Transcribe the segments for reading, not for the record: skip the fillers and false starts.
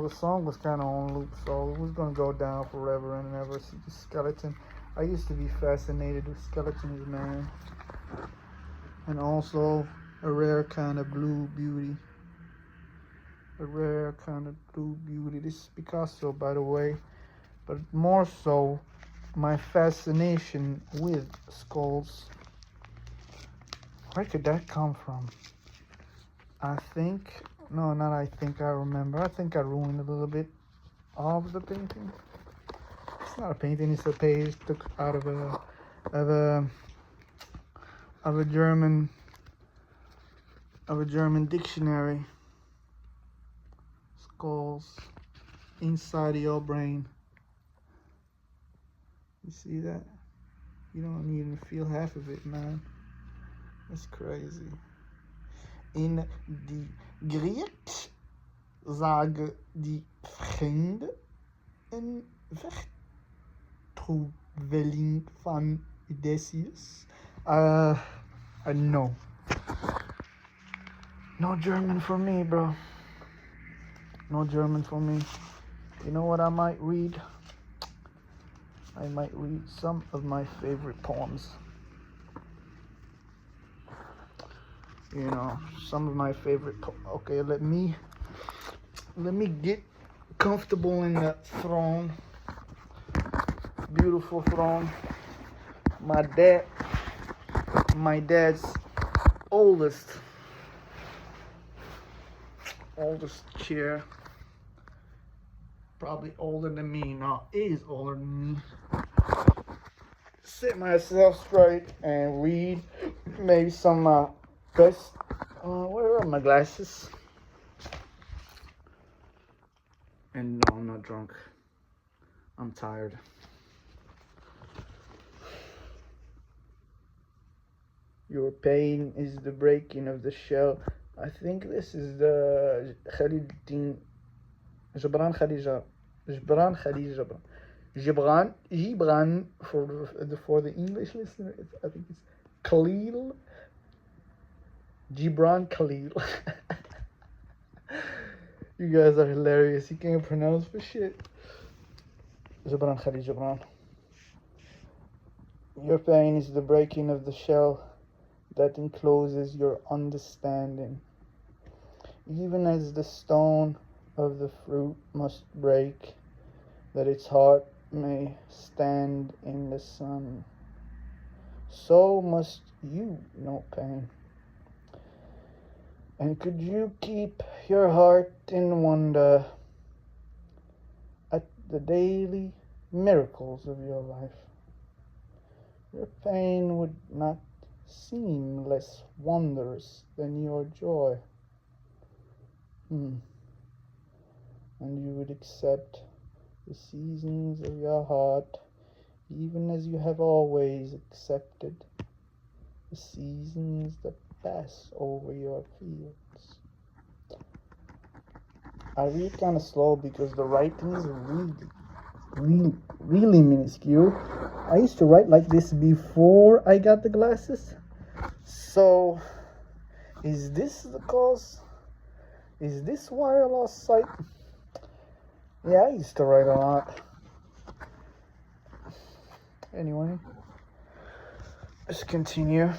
The song was kind of on loop, so it was gonna go down forever and ever. See the skeleton. I used to be fascinated with skeletons, man, and also a rare kind of blue beauty. A rare kind of blue beauty. This is Picasso, by the way, but more so, my fascination with skulls. Where could that come from? I think, no, not I think, I remember. I think I ruined a little bit of the painting. It's not a painting, it's a page took out of a of a German dictionary. Skulls inside of your brain. You see that? You don't even feel half of it, man. That's crazy. In die Grieks zagen die vrienden een vechttoeveling van Odysseus. No. No German for me, bro. No German for me. You know what I might read? I might read some of my favorite poems. You know, some of my favorite okay, let me get comfortable in the throne. Beautiful throne. My dad's oldest chair. Probably older than me. No, is older than me. Sit myself straight and read maybe some best. Where are my glasses? And no, I'm not drunk. I'm tired. Your pain is the breaking of the shell. I think this is the Gibran for the English listener. I think it's Khalil. Gibran Khalil. You guys are hilarious. You can't pronounce for shit. Gibran Khalil Gibran. Your pain is the breaking of the shell that encloses your understanding. Even as the stone of the fruit must break, that its heart may stand in the sun, so must you know pain. And could you keep your heart in wonder at the daily miracles of your life, your pain would not seem less wondrous than your joy. And you would accept the seasons of your heart, even as you have always accepted the seasons that pass over your fields. I read kind of slow because the writing is really minuscule. I used to write like this before I got the glasses. So, is this the cause? Is this why I lost sight? Yeah, I used to write a lot. Anyway, let's continue.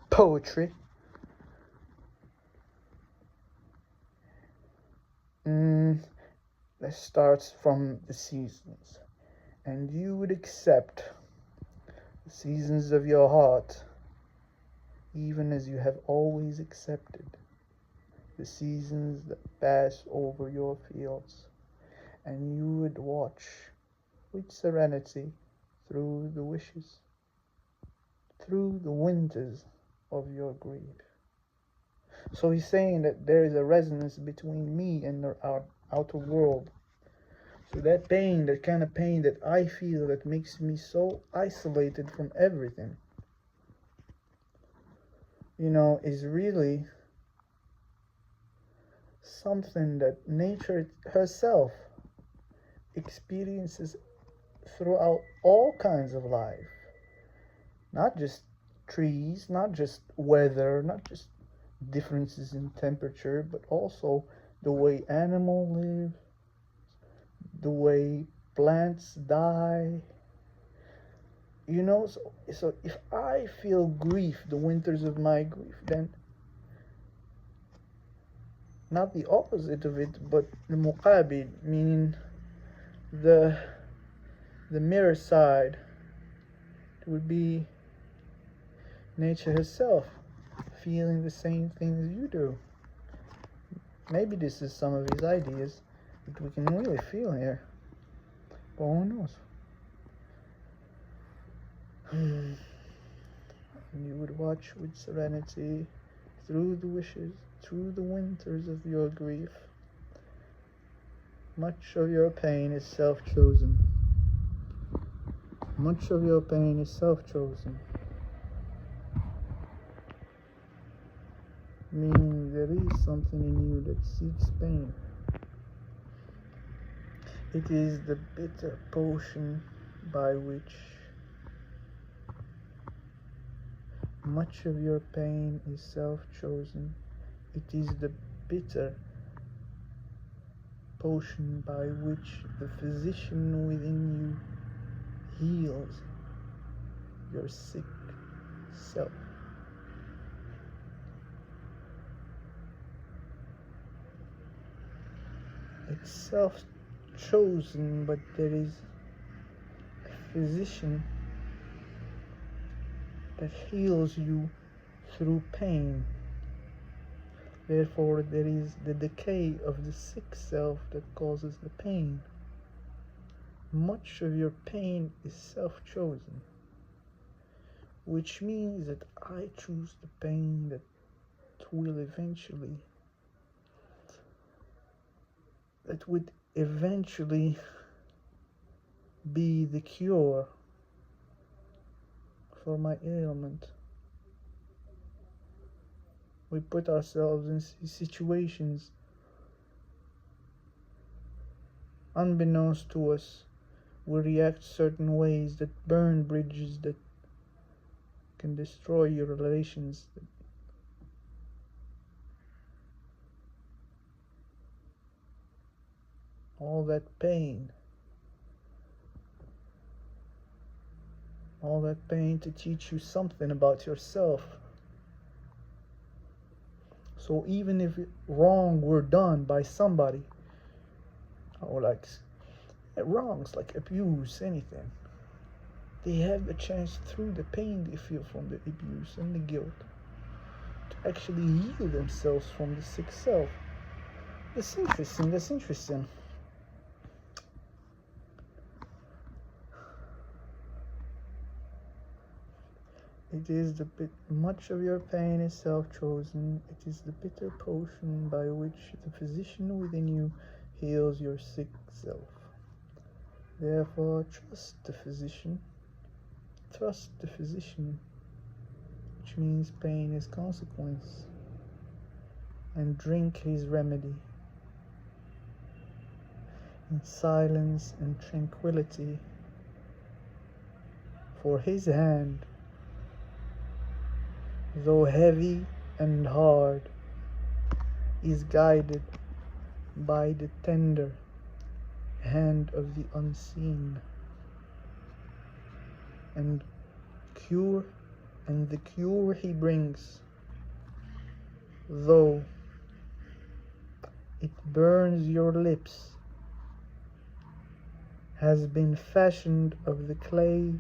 Poetry. Let's start from the seasons. And you would accept the seasons of your heart, even as you have always accepted the seasons that pass over your fields. And you would watch with serenity through the wishes, through the winters of your grief. So he's saying that there is a resonance between me and the outer world. So that pain, that kind of pain that I feel that makes me so isolated from everything, you know, is really something that nature herself experiences throughout all kinds of life. Not just trees, not just weather, not just differences in temperature, but also the way animals live, the way plants die. You know, so if I feel grief, the winters of my grief, then not the opposite of it, but the muqabil, meaning the mirror side, it would be nature herself feeling the same things you do. Maybe this is some of his ideas that we can really feel here, but who knows? And you would watch with serenity through the wishes, through the winters of your grief. Much of your pain is self-chosen. Much of your pain is self-chosen. Meaning there is something in you that seeks pain. It is the bitter potion by which much of your pain is self-chosen. It is the bitter potion by which the physician within you heals your sick self. It's self-chosen, but there is a physician that heals you through pain. Therefore, there is the decay of the sick self that causes the pain. Much of your pain is self-chosen, which means that I choose the pain that would eventually be the cure for my ailment. We put ourselves in situations unbeknownst to us. We react certain ways that burn bridges, that can destroy your relations. All that pain to teach you something about yourself. So even if wrong were done by somebody, or like wrongs like abuse, anything, they have the chance through the pain they feel from the abuse and the guilt to actually heal themselves from the sick self. That's interesting. It is much of your pain is self-chosen. It is the bitter potion by which the physician within you heals your sick self. Therefore, trust the physician. Trust the physician, which means pain is consequence, and drink his remedy in silence and tranquility, for his hand, though heavy and hard, is guided by the tender hand of the unseen, and the cure he brings, though it burns your lips, has been fashioned of the clay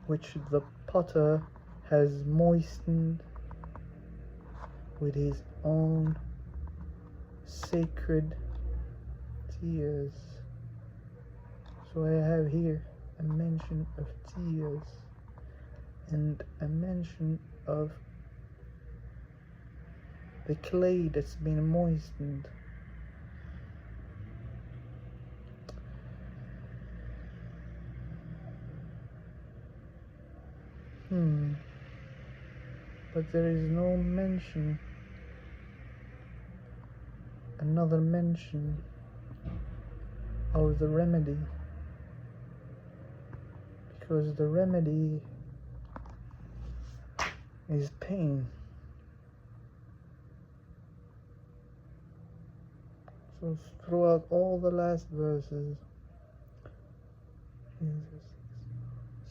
which the potter has moistened with his own sacred tears. So I have here a mention of tears and a mention of the clay that's been moistened. But there is no mention, another mention of the remedy, because the remedy is pain. So throughout all the last verses,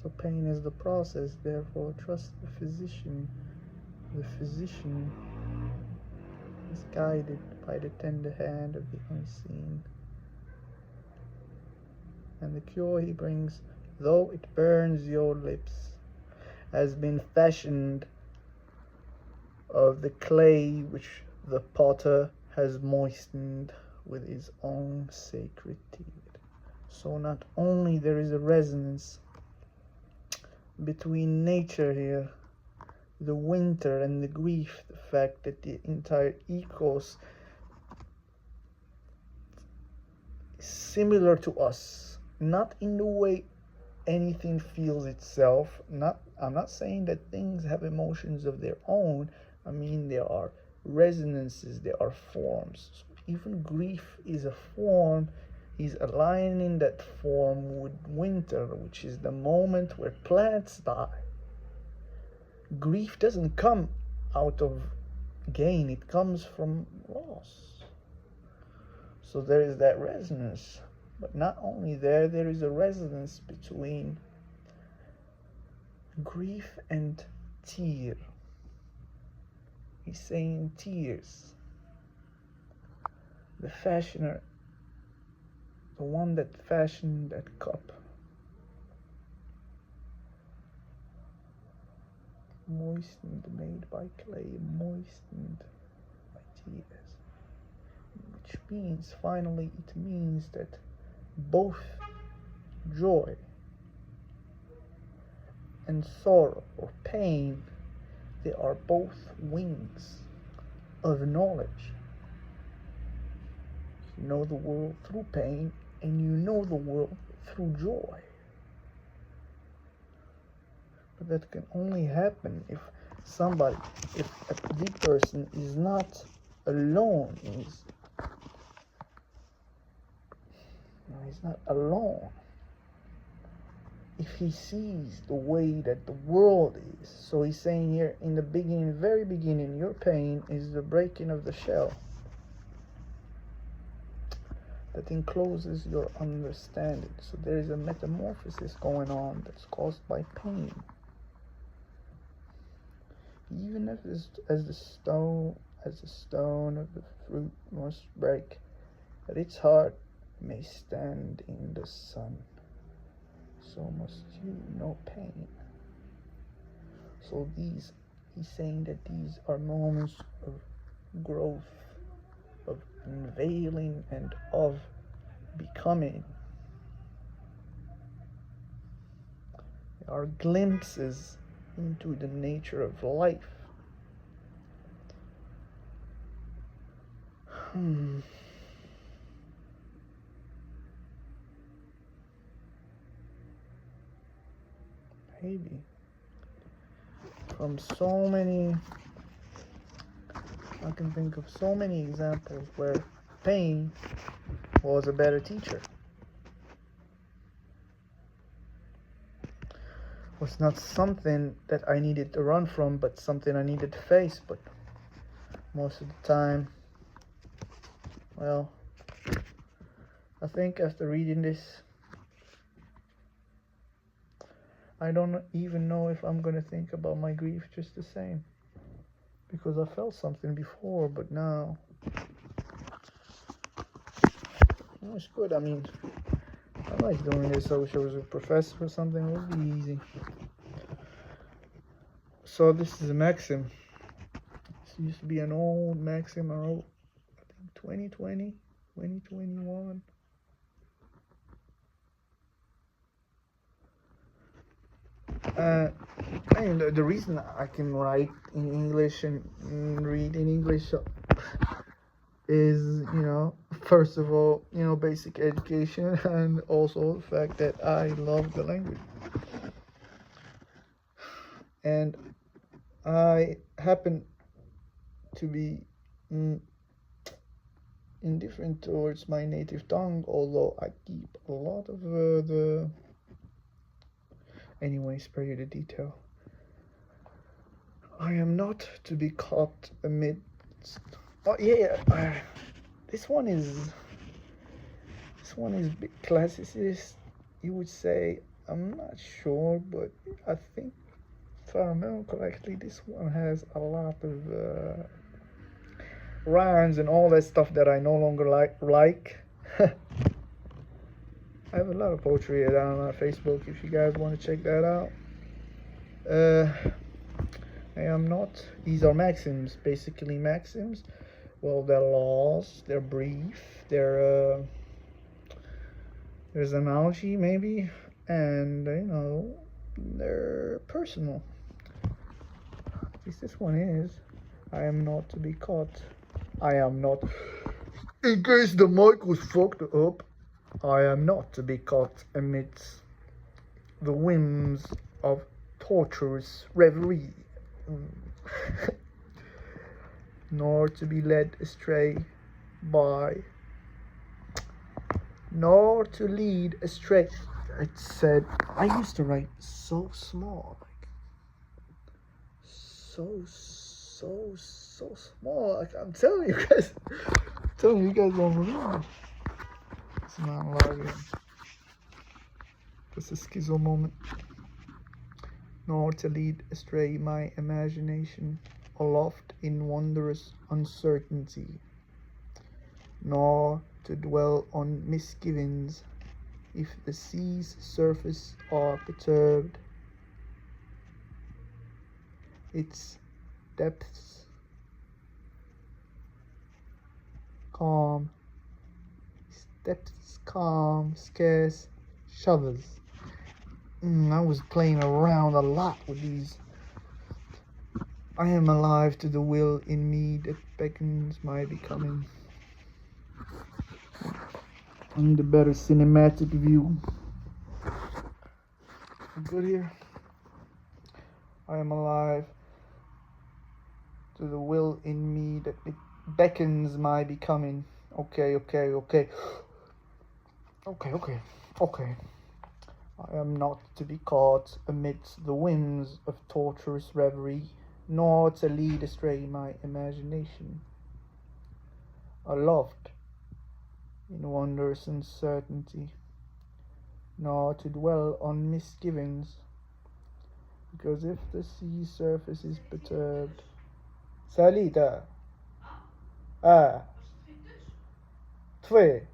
so pain is the process, therefore trust the physician. The physician is guided by the tender hand of the unseen. And the cure he brings, though it burns your lips, has been fashioned of the clay which the potter has moistened with his own sacred teeth. So not only there is a resonance between nature here, the winter and the grief, the fact that the entire ecos is similar to us, not in the way anything feels itself. I'm not saying that things have emotions of their own. I mean, there are resonances, there are forms. So even grief is a form. He's aligning that form with winter, which is the moment where plants die. Grief doesn't come out of gain, it comes from loss. So there is that resonance. But not only there is a resonance between grief and tear. He's saying tears. The fashioner, the one that fashioned that cup, moistened, made by clay, moistened by tears. Which means, finally, it means that both joy and sorrow or pain, they are both wings of knowledge. You know the world through pain, and you know the world through joy. But that can only happen if the person is not alone. He's not alone. If he sees the way that the world is. So he's saying here in the beginning, very beginning, your pain is the breaking of the shell that encloses your understanding. So there is a metamorphosis going on that's caused by pain. Even if as the stone of the fruit must break, that its heart may stand in the sun, so must you know pain. So he's saying that these are moments of growth, of unveiling, and of becoming. They are glimpses into the nature of life. Maybe from so many, I can think of so many examples where pain was a better teacher. Was not something that I needed to run from, but something I needed to face. But most of the time, well, I think after reading this, I don't even know if I'm going to think about my grief just the same. Because I felt something before, but now it's good. I mean, I like doing this. I wish I was a professor or something. It would be easy. So this is a maxim. This used to be an old maxim. I wrote, I think 2020, 2021. And the reason I can write in English and read in English is, first of all, basic education, and also the fact that I love the language. And I happen to be indifferent towards my native tongue, although I keep a lot of Anyway, spare you the detail. I am not to be caught amidst... This one is bit classicist, you would say. I'm not sure, but I think if I remember correctly, this one has a lot of rhymes and all that stuff that I no longer like. I have a lot of poetry down on Facebook if you guys want to check that out. I am not. These are maxims, basically maxims. Well, they're laws. They're brief. They're there's analogy maybe, and they're personal. At least this one is. I am not to be caught. I am not. In case the mic was fucked up, I am not to be caught amidst the whims of torturous reverie, nor to be led astray by, nor to lead astray. It said, I used to write so small, like so small. Like I'm telling you guys, don't believe me. It's not lying. Just a schizo moment. Nor to lead astray my imagination aloft in wondrous uncertainty, nor to dwell on misgivings if the sea's surface are perturbed, its depths calm, scarce shudders. I was playing around a lot with these. I am alive to the will in me that beckons my becoming. I need a better cinematic view. I'm good here. I am alive to the will in me that beckons my becoming. Okay. I am not to be caught amidst the whims of torturous reverie, nor to lead astray my imagination aloft in wondrous uncertainty, nor to dwell on misgivings, because if the sea surface is perturbed, Salita, Twe.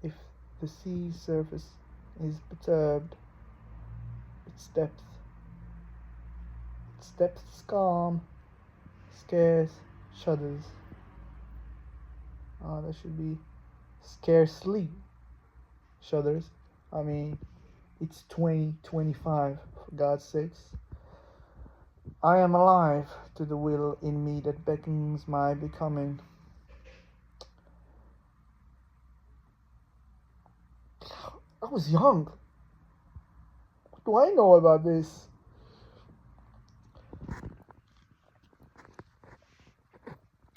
If the sea surface is perturbed, its depths calm, scarce shudders. That should be scarcely shudders. I mean, it's 2025, for God's sakes. I am alive to the will in me that beckons my becoming. I was young. What do I know about this?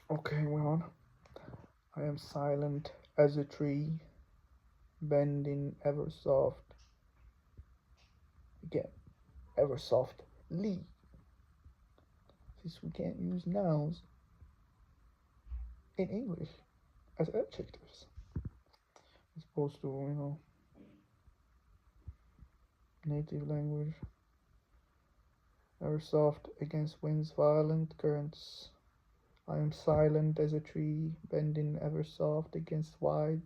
Okay, well, I am silent as a tree, bending ever soft. Again, ever softly. Since we can't use nouns in English as adjectives, as opposed to, native language. Ever soft against wind's violent currents. I am silent as a tree, bending ever soft against wide.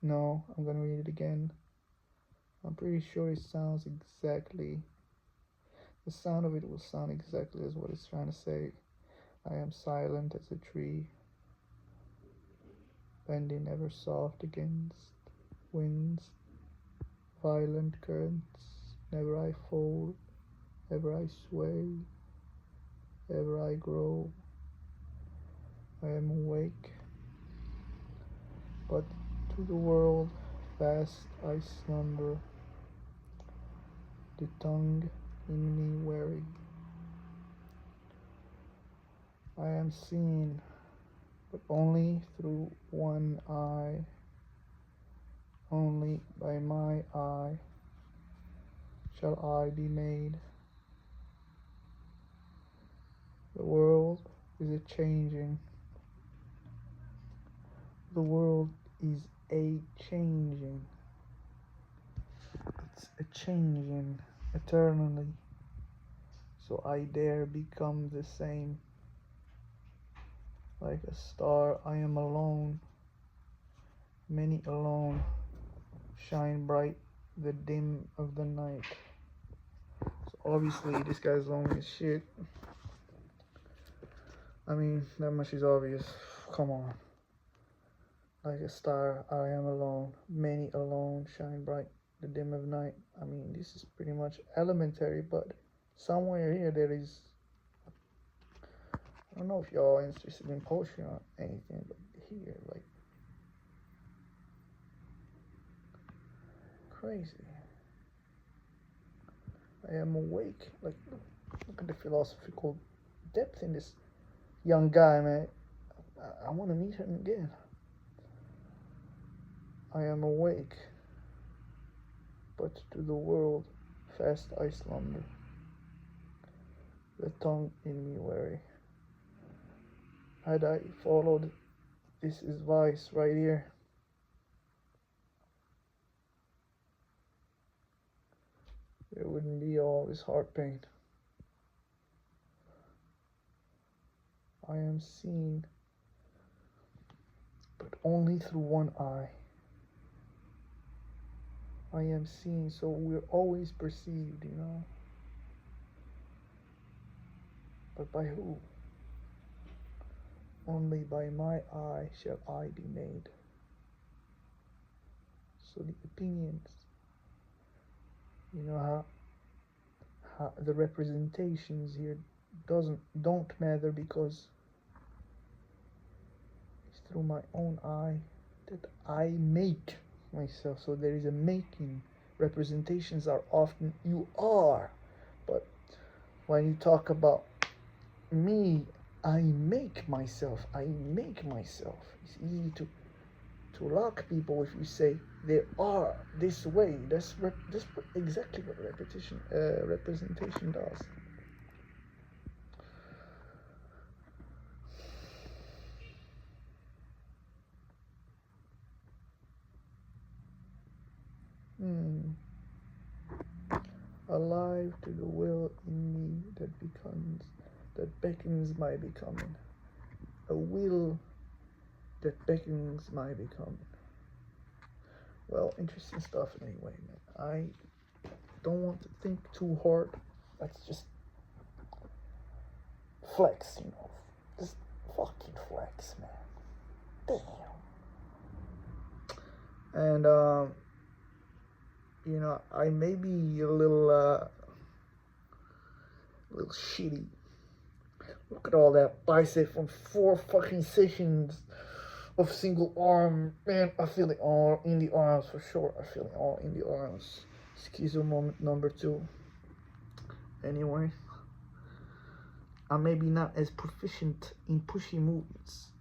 No, I'm gonna read it again. I'm pretty sure it sounds exactly. The sound of it will sound exactly as what it's trying to say. I am silent as a tree, bending ever soft against winds, violent currents. Never I fold, ever I sway, ever I grow. I am awake, but to the world fast I slumber, the tongue in me weary. I am seen, but only through one eye, only by my eye shall I be made. The world is a changing. The world is a changing. It's a changing eternally. So I dare become the same. Like a star, I am alone. Many alone shine bright the dim of the night. So obviously this guy's lonely as shit. I mean, that much is obvious. Come on. Like a star, I am alone. Many alone shine bright the dim of night. I mean, this is pretty much elementary, but somewhere here there is. I don't know if y'all interested in poetry or anything, but here, like, crazy. I am awake. Like, look at the philosophical depth in this young guy, man. I want to meet him again. I am awake, but to the world fast I slumber, the tongue in me weary. Had I followed this advice right here, there wouldn't be all this heart pain. I am seen, but only through one eye. I am seen, so we're always perceived, you know. But by who? Only by my eye shall I be made. So the opinions, you know, how the representations here don't matter, because it's through my own eye that I make myself. So there is a making. Representations are often you are, but when you talk about me, I make myself. It's easy to lock people if you say they are this way. That's exactly what representation does. Alive to the will in me that beckons my becoming. A will that beckons my becoming. Well, interesting stuff anyway, man. I don't want to think too hard. Let's just flex, you know. Just fucking flex, man. Damn. And, you know, I may be a little shitty. Look at all that bicep from 4 fucking sessions of single arm. Man, I feel it all in the arms for sure. I feel it all in the arms. Schizo moment number 2. Anyway, I may be not as proficient in pushy movements,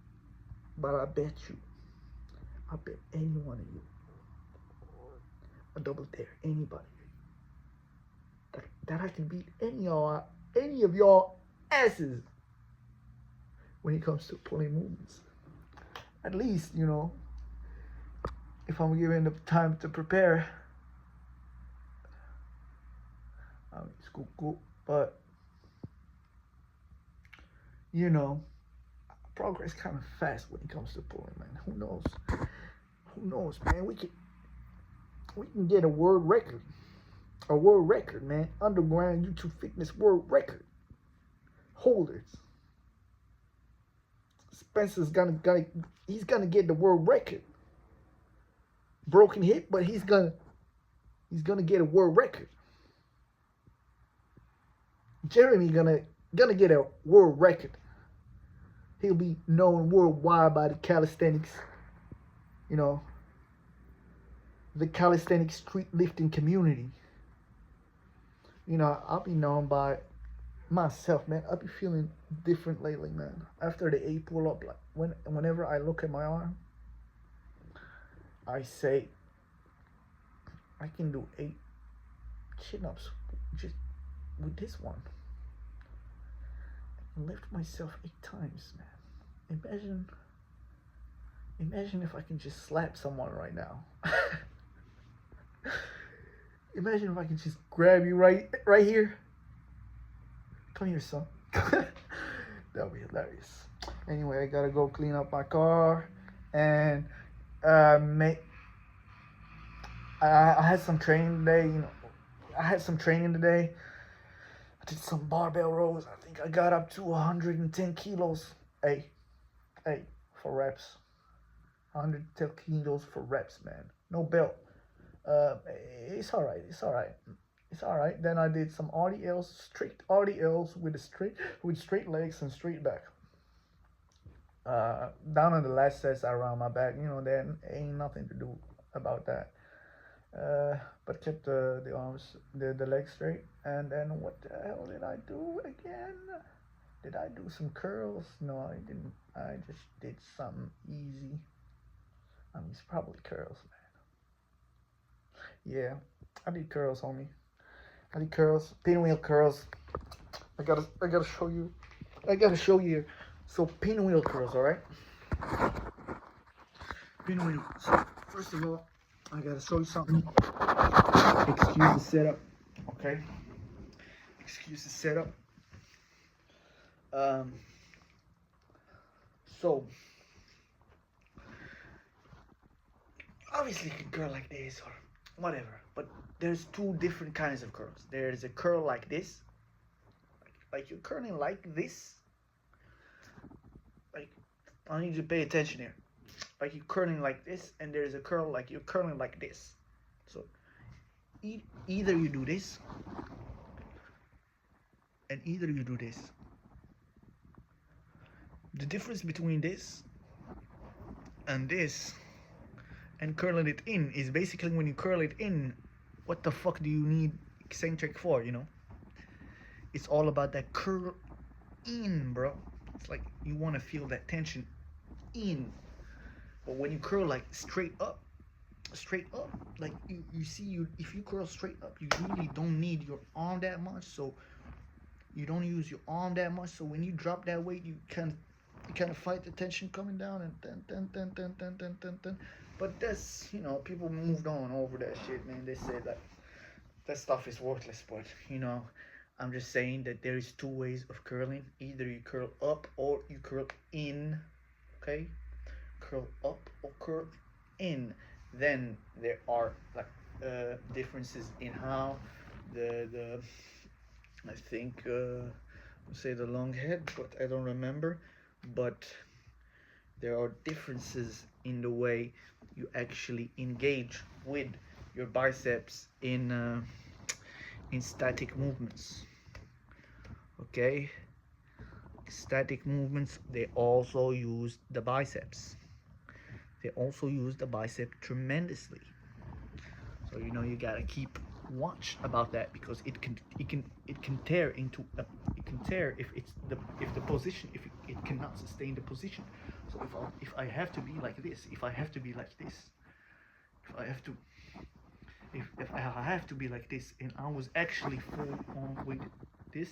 but I bet any one of you, a double dare anybody, that I can beat any of y'all asses when it comes to pulling movements. At least, you know, if I'm given the time to prepare, it's cool, but you know, progress kind of fast when it comes to pulling, man. Who knows, man? We can get a world record, man. Underground YouTube fitness world record holders. Spencer's he's gonna get the world record. Broken hip, but he's gonna get a world record. Jeremy gonna get a world record. He'll be known worldwide by the calisthenics, you know, the calisthenics street lifting community. You know, I'll be known by myself, man. I'll be feeling different lately, man. After the 8 pull-up, like whenever I look at my arm, I say I can do 8 chin-ups just with this one. and lift myself 8 times, man. Imagine if I can just slap someone right now. Imagine if I can just grab you right here. Come here, son. That'll be hilarious. Anyway, I gotta go clean up my car, and I had some training today. You know, I had some training today. I did some barbell rows. I think I got up to 110 kilos. Hey, for reps. 110 kilos for reps, man. No belt. It's all right. Then I did some RDLs, straight RDLs with straight legs and straight back. Down on the last sets around my back, you know, there ain't nothing to do about that. But kept the arms, the legs straight. And then what the hell did I do again? Did I do some curls? No, I didn't. I just did something easy. I mean, it's probably curls, man. Yeah, I did curls, homie. I did curls, pinwheel curls. I gotta show you. So pinwheel curls, all right? Pinwheel. So first of all, I gotta show you something. Excuse the setup, okay? Excuse the setup. So obviously you can curl like this or whatever, but there's 2 different kinds of curls. There's a curl like this, like you're curling like this. Like, I need you to pay attention here. Like you're curling like this, and there's a curl like you're curling like this. So either you do this, and either you do this. The difference between this and this and curling it in is basically when you curl it in, what the fuck do you need eccentric for, you know? It's all about that curl in, bro. It's like you want to feel that tension in. But when you curl like straight up, like you see, if you curl straight up, you really don't need your arm that much, so you don't use your arm that much. So when you drop that weight, you kind of fight the tension coming down, and then. But that's, you know, people moved on over that shit, man. They say that stuff is worthless, but you know, I'm just saying that there is 2 ways of curling. Either you curl up or you curl in, okay? Curl up or curl in. Then there are like differences in how the I think say the long head, but I don't remember. But there are differences in the way you actually engage with your biceps in static movements. Okay, static movements, they also use the biceps. They also use the bicep tremendously. So you know, you gotta keep watch about that, because it can tear into it can tear if the position, if it cannot sustain the position. So if I have to be like this, if I have to be like this, if I have to be like this, and I was actually full on with this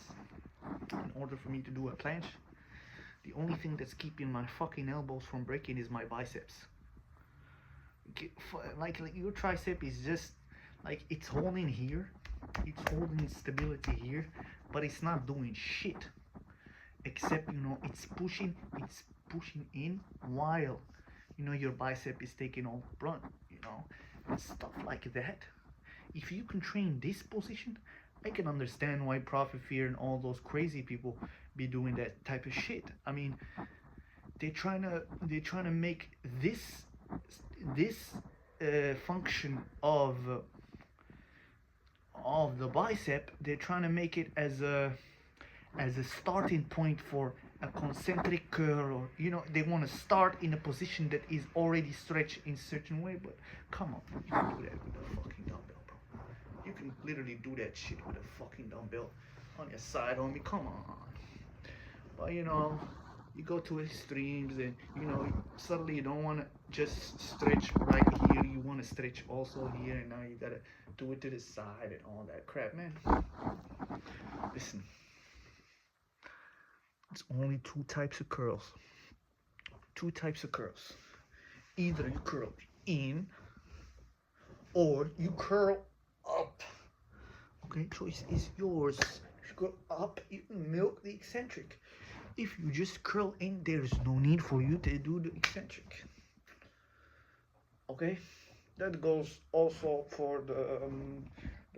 in order for me to do a planche, the only thing that's keeping my fucking elbows from breaking is my biceps. Like your tricep is just like, it's holding here, it's holding stability here, but it's not doing shit except, you know, it's pushing in, while, you know, your bicep is taking all the brunt, you know, and stuff like that. If you can train this position, I can understand why Prophet Fear and all those crazy people be doing that type of shit. I mean, they're trying to make this function of the bicep, they're trying to make it as a starting point for a concentric curl, or, you know, they want to start in a position that is already stretched in a certain way. But come on, you can do that with a fucking dumbbell, bro. You can literally do that shit with a fucking dumbbell on your side, homie. Come on. But you know, you go to extremes, and you know, suddenly you don't want to just stretch right here, you want to stretch also here, and now you gotta do it to the side and all that crap, man. Listen, It's only two types of curls. Two types of curls. Either you curl in or you curl up. Okay, choice is yours. If you curl up, you can milk the eccentric. If you just curl in, there's no need for you to do the eccentric. Okay, that goes also for the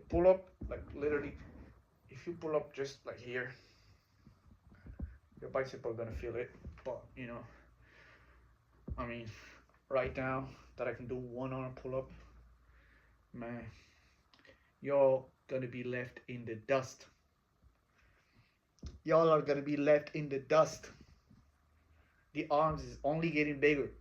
pull-up. Like literally, if you pull up just like here, your bicep are gonna feel it. But you know, I mean, right now that I can do one arm pull-up, man, y'all gonna be left in the dust. Y'all are gonna be left in the dust. The arms is only getting bigger.